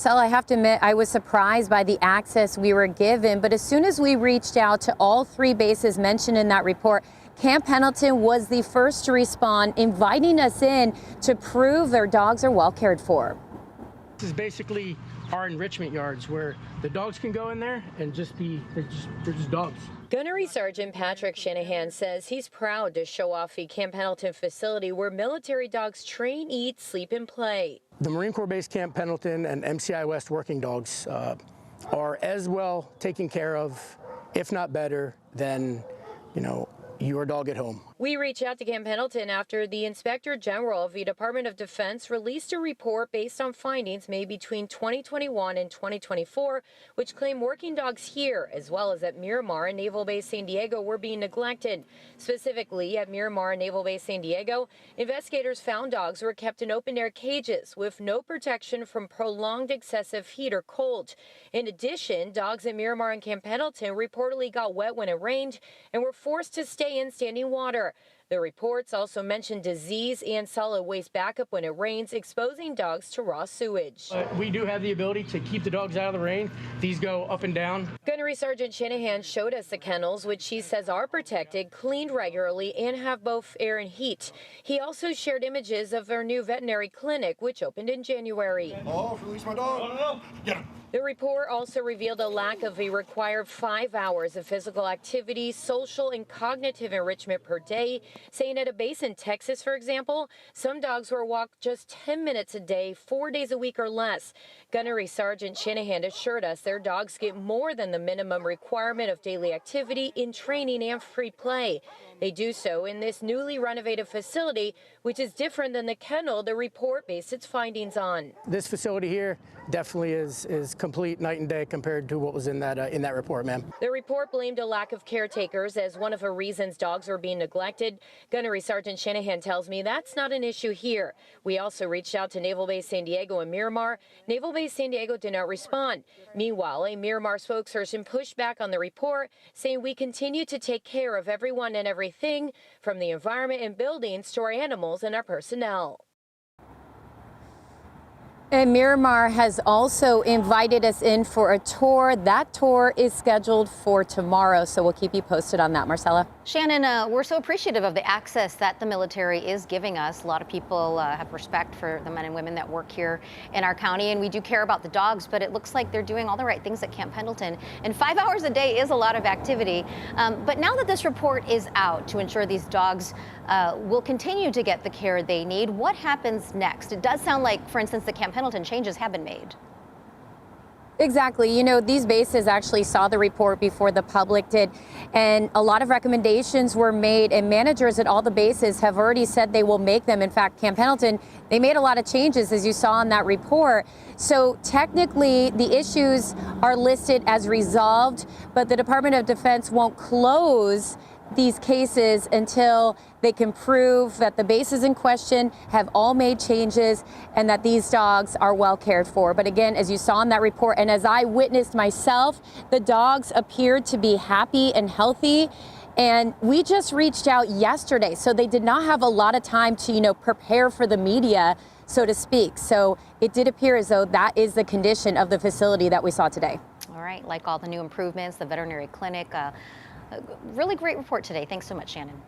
So I have to admit, I was surprised by the access we were given, but as soon as we reached out to all three bases mentioned in that report, Camp Pendleton was the first to respond, inviting us in to prove their dogs are well cared for. This is basically our enrichment yards where the dogs can go in there and they're just dogs. Gunnery Sergeant Patrick Shanahan says he's proud to show off the Camp Pendleton facility where military dogs train, eat, sleep, and play. The Marine Corps Base Camp Pendleton and MCI West working dogs are as well taken care of, if not better, than, your dog at home. We reached out to Camp Pendleton after the Inspector General of the Department of Defense released a report based on findings made between 2021 and 2024, which claim working dogs here, as well as at Miramar and Naval Base San Diego, were being neglected. Specifically, at Miramar and Naval Base San Diego, investigators found dogs were kept in open-air cages with no protection from prolonged excessive heat or cold. In addition, dogs at Miramar and Camp Pendleton reportedly got wet when it rained and were forced to stay in standing water. The reports also mentioned disease and solid waste backup when it rains, exposing dogs to raw sewage. We do have the ability to keep the dogs out of the rain. These go up and down. Gunnery Sergeant Shanahan showed us the kennels, which she says are protected, cleaned regularly, and have both air and heat. He also shared images of their new veterinary clinic, which opened in January. Oh, release my dog. No. Get him. The report also revealed a lack of the required 5 hours of physical activity, social and cognitive enrichment per day, saying at a base in Texas, for example, some dogs were walked just 10 minutes a day, 4 days a week or less. Gunnery Sergeant Shanahan assured us their dogs get more than the minimum requirement of daily activity in training and free play. They do so in this newly renovated facility, which is different than the kennel the report based its findings on. This facility here definitely is complete night and day compared to what was in that report, ma'am. The report blamed a lack of caretakers as one of the reasons dogs were being neglected. Gunnery Sergeant Shanahan tells me that's not an issue here. We also reached out to Naval Base San Diego and Miramar. Naval Base San Diego did not respond. Meanwhile, a Miramar spokesperson pushed back on the report, saying we continue to take care of everyone and everything, from the environment and buildings to our animals and our personnel. And Miramar has also invited us in for a tour. That tour is scheduled for tomorrow, so we'll keep you posted on that. Marcella? Shannon, we're so appreciative of the access that the military is giving us. A lot of people have respect for the men and women that work here in our county, and we do care about the dogs, but it looks like they're doing all the right things at Camp Pendleton. And 5 hours a day is a lot of activity. But now that this report is out to ensure these dogs will continue to get the care they need, what happens next? It does sound like, for instance, the Camp Pendleton changes have been made. Exactly. These bases actually saw the report before the public did, and a lot of recommendations were made, and managers at all the bases have already said they will make them. In fact, Camp Pendleton, they made a lot of changes, as you saw in that report. So technically, the issues are listed as resolved, but the Department of Defense won't close these cases until they can prove that the bases in question have all made changes and that these dogs are well cared for. But again, as you saw in that report, and as I witnessed myself, the dogs appeared to be happy and healthy. And we just reached out yesterday, so they did not have a lot of time to, prepare for the media, so to speak. So it did appear as though that is the condition of the facility that we saw today. All right, like all the new improvements, the veterinary clinic, really great report today. Thanks so much, Shannon.